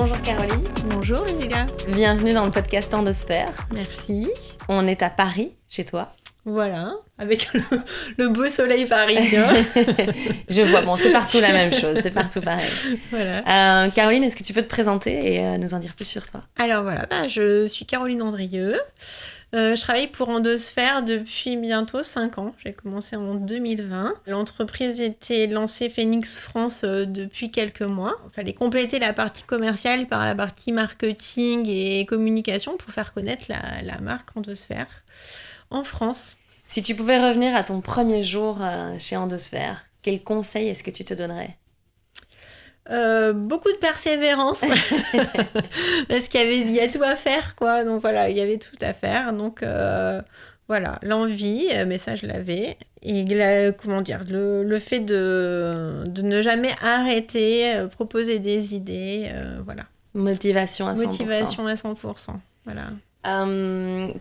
Bonjour Caroline. Bonjour Julia. Bienvenue dans le podcast Endosphère. Merci. On est à Paris, chez toi. Voilà, avec le beau soleil parisien. Je vois, bon, c'est partout la même chose, c'est partout pareil. Voilà. Caroline, est-ce que tu peux te présenter et nous en dire plus sur toi ? Alors voilà, je suis Caroline Andrieux. Je travaille pour Endosphère depuis bientôt 5 ans. J'ai commencé en 2020. L'entreprise était lancée Phoenix France depuis quelques mois. Il fallait compléter la partie commerciale par la partie marketing et communication pour faire connaître la marque Endosphère en France. Si tu pouvais revenir à ton premier jour chez Endosphère, quel conseil est-ce que tu te donnerais ? Beaucoup de persévérance parce qu'il y a tout à faire, quoi. Donc voilà, il y avait tout à faire. Donc voilà, l'envie, mais ça je l'avais. Et le fait de ne jamais arrêter, proposer des idées, voilà. Motivation à 100%. Motivation à 100%, voilà.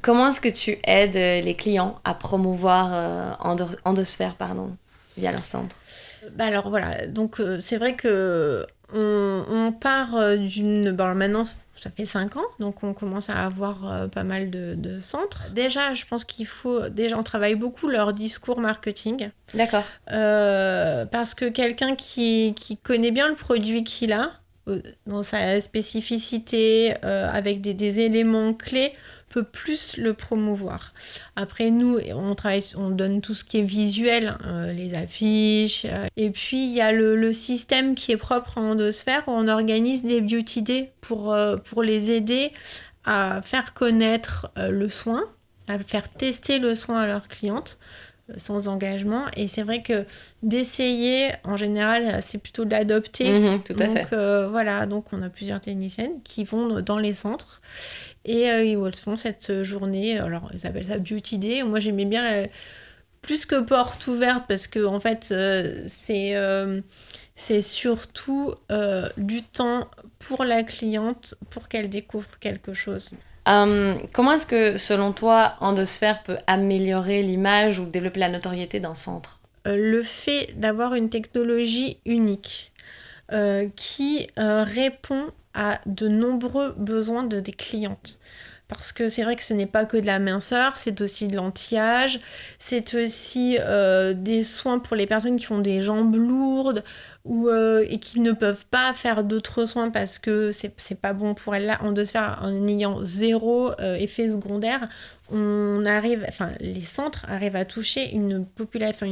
Comment est-ce que tu aides les clients à promouvoir Endosphère via leur centre ? Alors voilà, donc c'est vrai que on part d'une... Bon, maintenant, ça fait 5 ans, donc on commence à avoir pas mal de centres. Déjà, je pense qu'il faut... Déjà, on travaille beaucoup leur discours marketing. D'accord. Parce que quelqu'un qui connaît bien le produit qu'il a, dans sa spécificité, avec des éléments clés, peut plus le promouvoir. Après, nous, on donne tout ce qui est visuel, les affiches. Et puis, il y a le système qui est propre à Endosphère, où on organise des beauty days pour les aider à faire connaître le soin, à faire tester le soin à leurs clientes, sans engagement. Et c'est vrai que d'essayer, en général, c'est plutôt de l'adopter. Tout à fait. Voilà, donc on a plusieurs techniciennes qui vont dans les centres et ils font cette journée. Alors, ils appellent ça Beauty Day. Moi, j'aimais bien plus que porte ouverte parce que, en fait, c'est surtout du temps pour la cliente pour qu'elle découvre quelque chose. Comment est-ce que, selon toi, Endosphère peut améliorer l'image ou développer la notoriété d'un centre ? Le fait d'avoir une technologie unique qui répond à de nombreux besoins des clientes. Parce que c'est vrai que ce n'est pas que de la minceur, c'est aussi de l'anti-âge, c'est aussi des soins pour les personnes qui ont des jambes lourdes et qui ne peuvent pas faire d'autres soins parce que c'est pas bon pour elles. Là, Endosphère, en ayant 0 effet secondaire, les centres arrivent à toucher une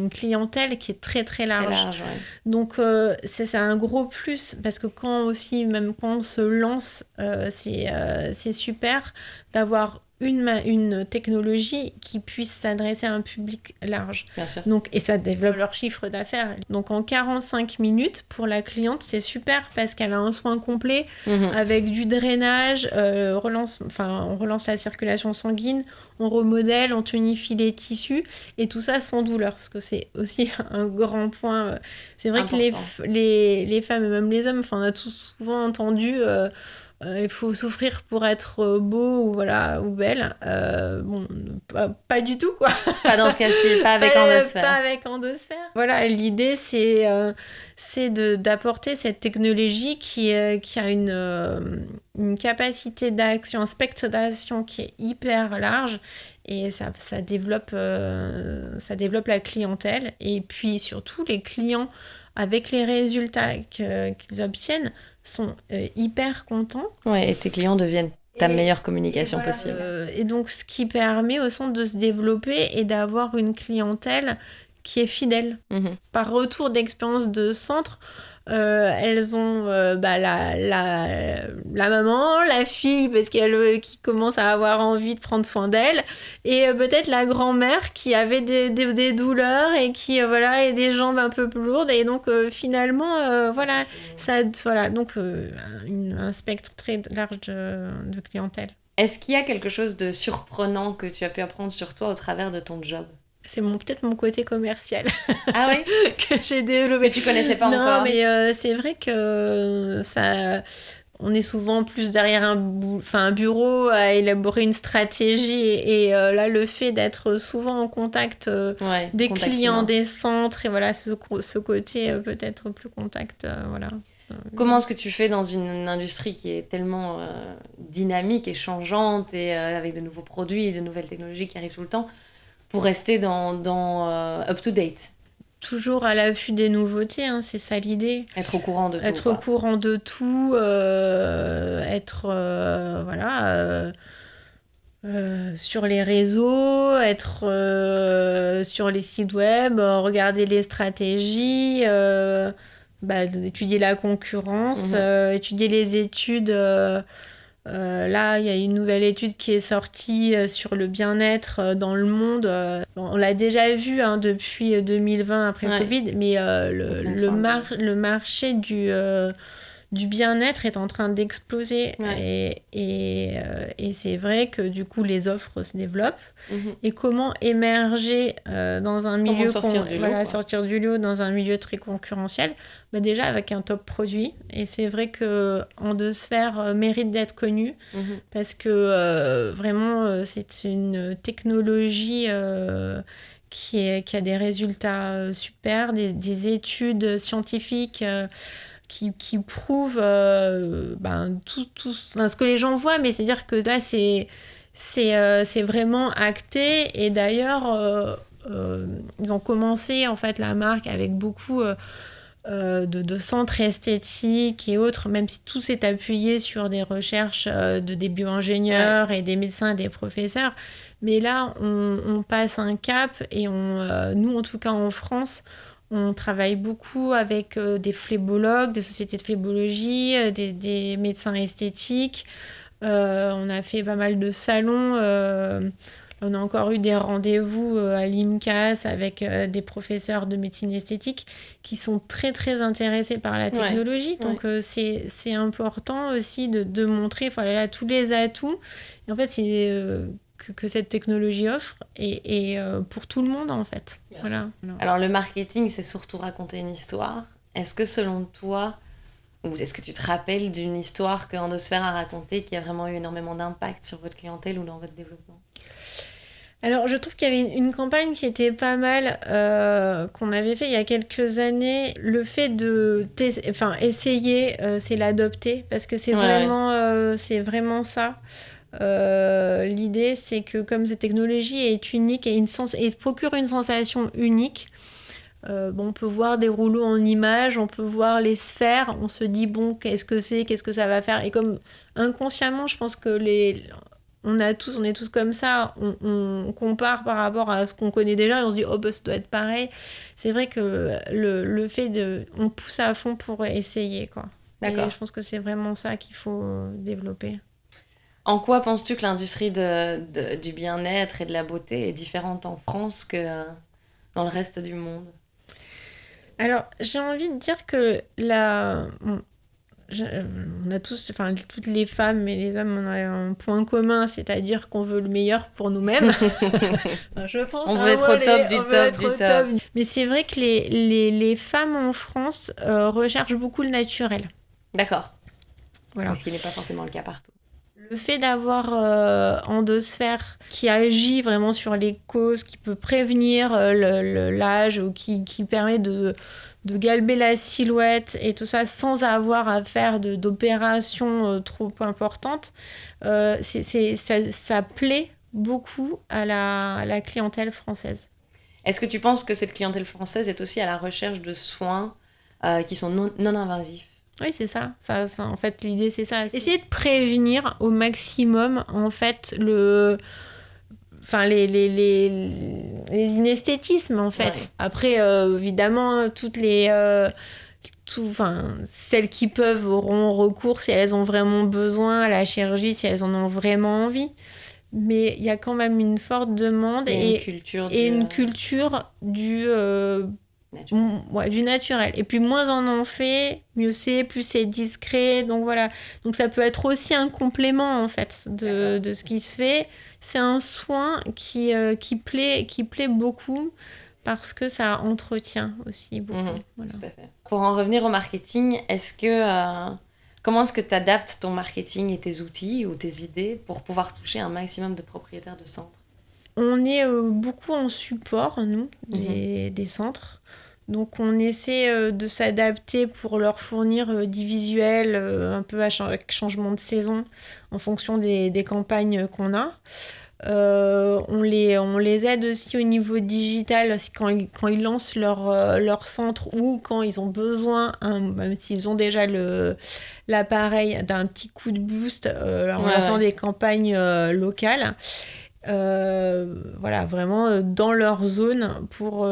clientèle qui est très très large. Très large, ouais. Donc c'est un gros plus parce que quand on se lance, c'est super d'avoir une technologie qui puisse s'adresser à un public large. Bien sûr. Donc, et ça développe leur chiffre d'affaires. Donc en 45 minutes, pour la cliente, c'est super parce qu'elle a un soin complet avec du drainage, on relance la circulation sanguine, on remodèle, on tonifie les tissus et tout ça sans douleur parce que c'est aussi un grand point. C'est vrai important. Que les femmes et même les hommes, on a tous souvent entendu... il faut souffrir pour être beau ou belle. Pas du tout, quoi. Pas dans ce cas-ci, pas avec Endosphère. Pas avec Endosphère. Voilà, l'idée, c'est d'apporter cette technologie qui a une capacité d'action, un spectre d'action qui est hyper large et ça développe la clientèle. Et puis, surtout, les clients, avec les résultats qu'ils obtiennent, sont hyper contents. Ouais, et tes clients deviennent ta meilleure communication possible. Et donc, ce qui permet au centre de se développer et d'avoir une clientèle qui est fidèle. Par retour d'expérience de centre, elles ont la maman, la fille, parce qui commence à avoir envie de prendre soin d'elle, et peut-être la grand-mère qui avait des douleurs et qui et des jambes un peu plus lourdes, et donc finalement donc un spectre très large de clientèle. Est-ce qu'il y a quelque chose de surprenant que tu as pu apprendre sur toi au travers de ton job ? C'est peut-être mon côté commercial. Ah oui ? Que j'ai développé. Que tu connaissais pas encore. Non, mais c'est vrai que on est souvent plus derrière un bureau à élaborer une stratégie. Et là, le fait d'être souvent en contact des clients, humain. des centres, et voilà, ce côté peut-être plus contact, voilà. Comment est-ce que tu fais dans une industrie qui est tellement dynamique et changeante et avec de nouveaux produits et de nouvelles technologies qui arrivent tout le temps pour rester dans up-to-date? Toujours à l'affût des nouveautés, hein, c'est ça l'idée. Être au courant de tout. Être au courant de tout, sur les réseaux, être sur les sites web, regarder les stratégies, étudier la concurrence, étudier les études. Là, il y a une nouvelle étude qui est sortie sur le bien-être dans le monde. On l'a déjà vu depuis 2020, après le Covid, mais le marché du bien-être est en train d'exploser. Et c'est vrai que du coup, les offres se développent. Et comment émerger dans un milieu... sortir du lot dans un milieu très concurrentiel, déjà avec un top produit. Et c'est vrai que Endosphère mérite d'être connu parce que vraiment, c'est une technologie... qui a des résultats super, des études scientifiques qui prouvent ce que les gens voient, mais c'est-à-dire que là, c'est vraiment acté. Et d'ailleurs, ils ont commencé, en fait, la marque avec beaucoup de centres esthétiques et autres, même si tout s'est appuyé sur des recherches des bio-ingénieurs et des médecins et des professeurs. Mais là, on passe un cap et nous, en tout cas en France, on travaille beaucoup avec des phlébologues, des sociétés de phlébologie, des médecins esthétiques. On a fait pas mal de salons. On a encore eu des rendez-vous à l'IMCAS avec des professeurs de médecine esthétique qui sont très, très intéressés par la technologie. Donc, c'est important aussi de montrer tous les atouts. Et en fait, c'est... que cette technologie offre et pour tout le monde en fait. Voilà. Alors le marketing, c'est surtout raconter une histoire. Est-ce que selon toi, ou est-ce que tu te rappelles d'une histoire que Endosphère a racontée qui a vraiment eu énormément d'impact sur votre clientèle ou dans votre développement? Alors je trouve qu'il y avait une campagne qui était pas mal, qu'on avait fait il y a quelques années. Le fait de essayer, c'est l'adopter parce que c'est vraiment ça. L'idée, c'est que comme cette technologie est unique et procure une sensation unique, on peut voir des rouleaux en images, on peut voir les sphères, on se dit qu'est-ce que ça va faire, et comme inconsciemment, je pense que on est tous comme ça, on compare par rapport à ce qu'on connaît déjà et on se dit ça doit être pareil. C'est vrai que le fait on pousse à fond pour essayer, quoi. D'accord. Et je pense que c'est vraiment ça qu'il faut développer. En quoi penses-tu que l'industrie du bien-être et de la beauté est différente en France que dans le reste du monde? Alors, j'ai envie de dire que on a tous, toutes les femmes et les hommes, on a un point commun, c'est-à-dire qu'on veut le meilleur pour nous-mêmes. Je pense. On veut être au top du top. Mais c'est vrai que les femmes en France recherchent beaucoup le naturel. D'accord. Voilà. Ce qui n'est pas forcément le cas partout. Le fait d'avoir Endosphère qui agit vraiment sur les causes, qui peut prévenir l'âge ou qui permet de galber la silhouette et tout ça sans avoir à faire d'opérations trop importantes, ça plaît beaucoup à la clientèle française. Est-ce que tu penses que cette clientèle française est aussi à la recherche de soins qui sont non invasifs? Oui, c'est ça. Ça, en fait, l'idée, c'est ça. Essayer de prévenir au maximum, en fait, les inesthétismes, en fait. Ouais. Après, évidemment, celles qui peuvent auront recours si elles ont vraiment besoin à la chirurgie, si elles en ont vraiment envie. Mais il y a quand même une forte demande et une culture du naturel. Et puis moins on en fait, mieux c'est, plus c'est discret. Donc voilà. Donc ça peut être aussi un complément en fait de ce qui se fait. C'est un soin qui plaît beaucoup parce que ça entretient aussi beaucoup. Voilà. Tout à fait. Pour en revenir au marketing, comment est-ce que tu adaptes ton marketing et tes outils ou tes idées pour pouvoir toucher un maximum de propriétaires de centres? On est beaucoup en support, nous, des centres. Donc on essaie de s'adapter pour leur fournir des visuels un peu avec changement de saison en fonction des campagnes qu'on a. On les aide aussi au niveau digital quand ils lancent leur centre ou quand ils ont besoin, même s'ils ont déjà l'appareil, d'un petit coup de boost en leur faisant des campagnes locales. Voilà, vraiment dans leur zone pour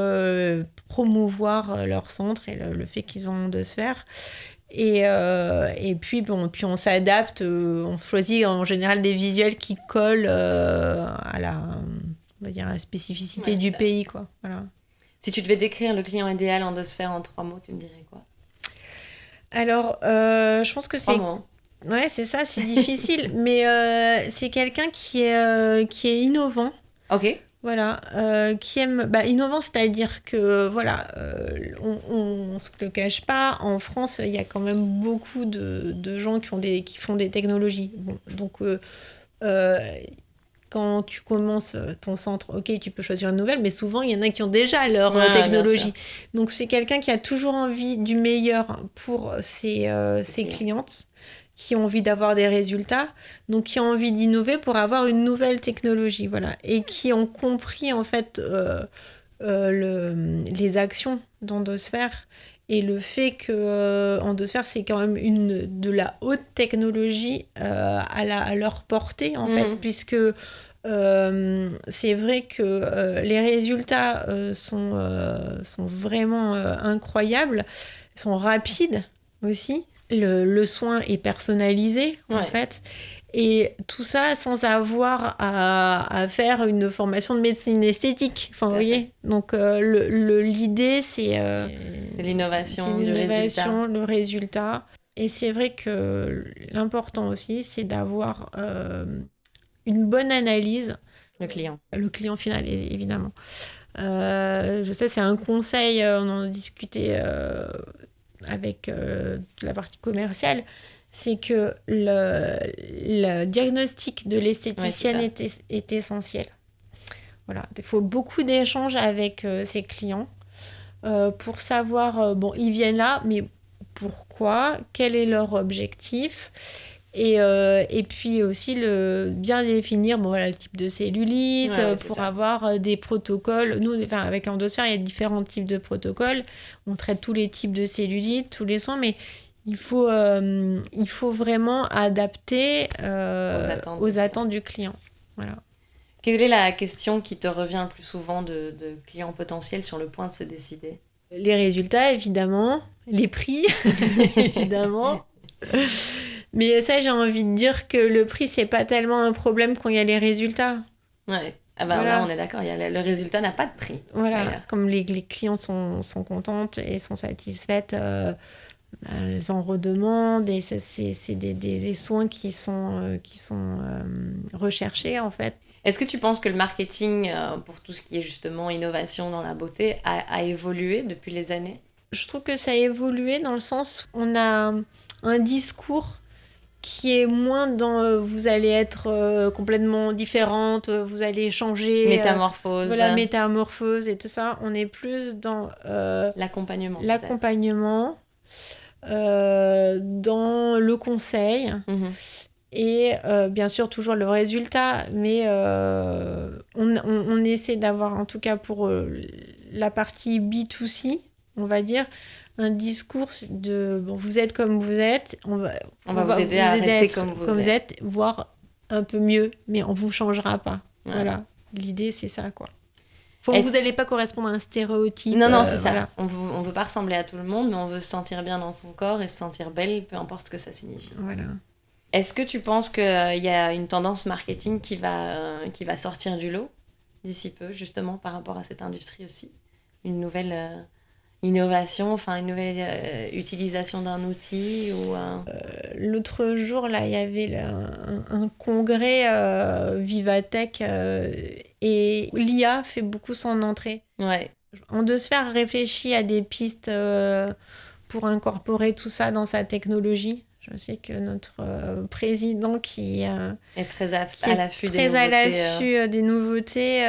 promouvoir leur centre et le fait qu'ils ont de se faire. Et puis on s'adapte, on choisit en général des visuels qui collent à on va dire, à la spécificité du pays, quoi. Voilà. Si tu devais décrire le client idéal en 2 sphères en 3 mots, tu me dirais quoi? Alors, je pense que 3 mots. Ouais, c'est ça, c'est difficile, mais c'est quelqu'un qui est innovant. Ok. Voilà, qui aime innovant, c'est-à-dire que voilà, on se le cache pas, en France, il y a quand même beaucoup de gens qui font des technologies. Bon, donc quand tu commences ton centre, ok, tu peux choisir une nouvelle, mais souvent il y en a qui ont déjà leur technologie. Donc c'est quelqu'un qui a toujours envie du meilleur pour ses clientes, qui ont envie d'avoir des résultats, donc qui ont envie d'innover pour avoir une nouvelle technologie, voilà, et qui ont compris en fait les actions d'Endosphère et le fait que Endosphère c'est quand même de la haute technologie à leur portée en fait, puisque c'est vrai que les résultats sont vraiment incroyables, sont rapides aussi. Le soin est personnalisé, en fait. Et tout ça sans avoir à faire une formation de médecine esthétique. Enfin, vous voyez. Donc, l'idée, c'est l'innovation du résultat. Le résultat. Et c'est vrai que l'important aussi, c'est d'avoir une bonne analyse. Le client final, évidemment. Je sais, c'est un conseil, on en a discuté avec la partie commerciale, c'est que le diagnostic de l'esthéticienne est essentiel. Voilà, il faut beaucoup d'échanges avec ses clients pour savoir, ils viennent là, mais pourquoi, quel est leur objectif, et puis aussi bien définir le type de cellulite pour avoir des protocoles. Nous, avec Endosphère, il y a différents types de protocoles. On traite tous les types de cellulite, tous les soins, mais il faut vraiment adapter aux attentes du client. Voilà. Quelle est la question qui te revient le plus souvent de clients potentiels sur le point de se décider? Les résultats, évidemment. Les prix, évidemment. Mais ça, j'ai envie de dire que le prix, c'est pas tellement un problème quand il y a les résultats. Ouais. Là, on est d'accord. Le résultat n'a pas de prix. Voilà. D'ailleurs. Comme les clientes sont contentes et sont satisfaites, elles en redemandent. Et c'est des soins qui sont recherchés, en fait. Est-ce que tu penses que le marketing, pour tout ce qui est justement innovation dans la beauté, a évolué depuis les années? Je trouve que ça a évolué dans le sens où on a un discours qui est moins dans vous allez être complètement différente, vous allez changer. Métamorphose. La métamorphose et tout ça. On est plus dans l'accompagnement. Dans le conseil. Et bien sûr, toujours le résultat. Mais on essaie d'avoir, en tout cas pour la partie B2C, on va dire, un discours de vous êtes comme vous êtes, on va vous aider à rester comme vous êtes, voire un peu mieux, mais on vous changera pas. Ouais. Voilà, l'idée c'est ça, quoi. Vous n'allez pas correspondre à un stéréotype. Non, c'est ça. On veut pas ressembler à tout le monde, mais on veut se sentir bien dans son corps et se sentir belle, peu importe ce que ça signifie. Voilà. Est-ce que tu penses qu'il y a une tendance marketing qui va sortir du lot d'ici peu, justement, par rapport à cette industrie aussi? Une nouvelle innovation, une nouvelle utilisation d'un outil ou l'autre jour, là, il y avait un congrès Vivatech et l'IA fait beaucoup son entrée. Ouais. Endosphère réfléchit à des pistes pour incorporer tout ça dans sa technologie. Je sais que notre président qui est très à l'affût des nouveautés.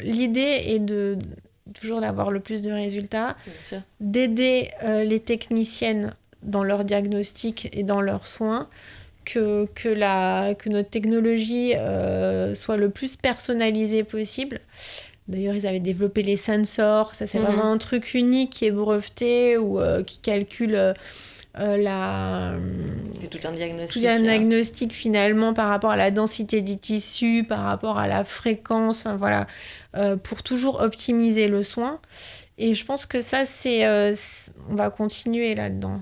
L'idée est toujours d'avoir le plus de résultats, Bien sûr. d'aider les techniciennes dans leur diagnostic et dans leurs soins, que notre technologie soit le plus personnalisée possible. D'ailleurs, ils avaient développé les sensors. Ça, c'est vraiment un truc unique qui est breveté ou qui calcule tout un diagnostic. Tout un diagnostic finalement par rapport à la densité du tissu, par rapport à la fréquence, voilà, pour toujours optimiser le soin. Et je pense que ça, on va continuer là-dedans,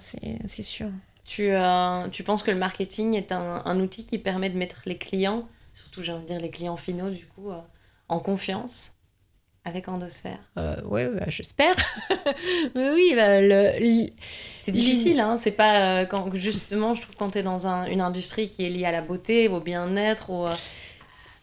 c'est sûr. Tu penses que le marketing est un outil qui permet de mettre les clients, surtout j'ai envie de dire les clients finaux du coup, en confiance avec Endosphère? Ouais, j'espère. Mais oui, c'est difficile, hein. C'est pas justement, je trouve, quand tu es dans une industrie qui est liée à la beauté, au bien-être,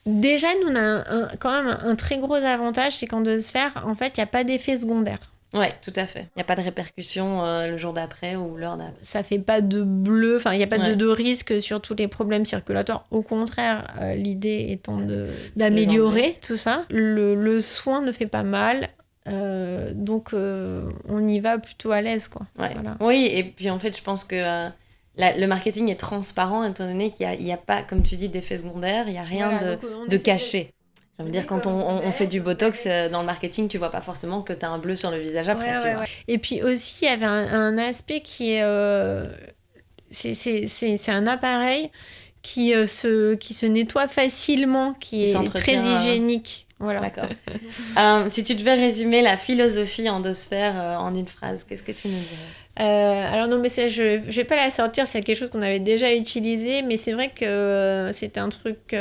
Déjà, nous, on a quand même un très gros avantage, c'est qu'Endosphère, en fait, il n'y a pas d'effet secondaire. Ouais, tout à fait. Il n'y a pas de répercussions le jour d'après ou l'heure d'après. Ça fait pas de bleu, enfin, il n'y a pas de risque sur tous les problèmes circulatoires. Au contraire, l'idée étant d'améliorer tout ça. Le soin ne fait pas mal, donc on y va plutôt à l'aise, quoi. Ouais. Voilà. Oui, et puis en fait, je pense que le marketing est transparent, étant donné qu'il n'y a pas, comme tu dis, d'effet secondaire, il n'y a rien de caché. Je veux dire, quand on fait du Botox dans le marketing, tu vois pas forcément que tu as un bleu sur le visage après, tu vois. Et puis aussi, il y avait un aspect qui est... c'est un appareil qui se nettoie facilement, qui est très hygiénique. Voilà. D'accord. Si tu devais résumer la philosophie Endosphère en une phrase, qu'est-ce que tu nous dirais? Alors non, mais je vais pas la sortir, c'est quelque chose qu'on avait déjà utilisé, mais c'est vrai que c'était un truc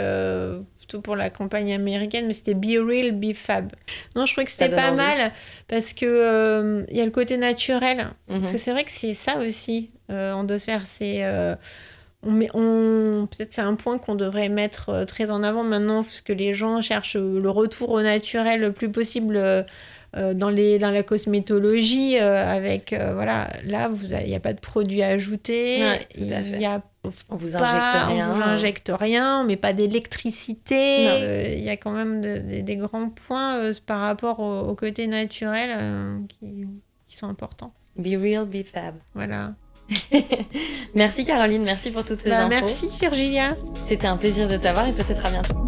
plutôt pour la campagne américaine, mais c'était Be Real, Be Fab. Non, je trouvais que c'était pas mal, parce que y a le côté naturel, parce que c'est vrai que c'est ça aussi, Endosphère, c'est... peut-être c'est un point qu'on devrait mettre très en avant maintenant, parce que les gens cherchent le retour au naturel le plus possible dans la cosmétologie, avec voilà, là il n'y a pas de produits ajoutés, on vous injecte rien, on met pas d'électricité, il y a quand même des grands points par rapport au côté naturel qui sont importants. Be real, be fab. Voilà. Merci Caroline, merci pour toutes ces infos. Merci Virginia. C'était un plaisir de t'avoir et peut-être à bientôt.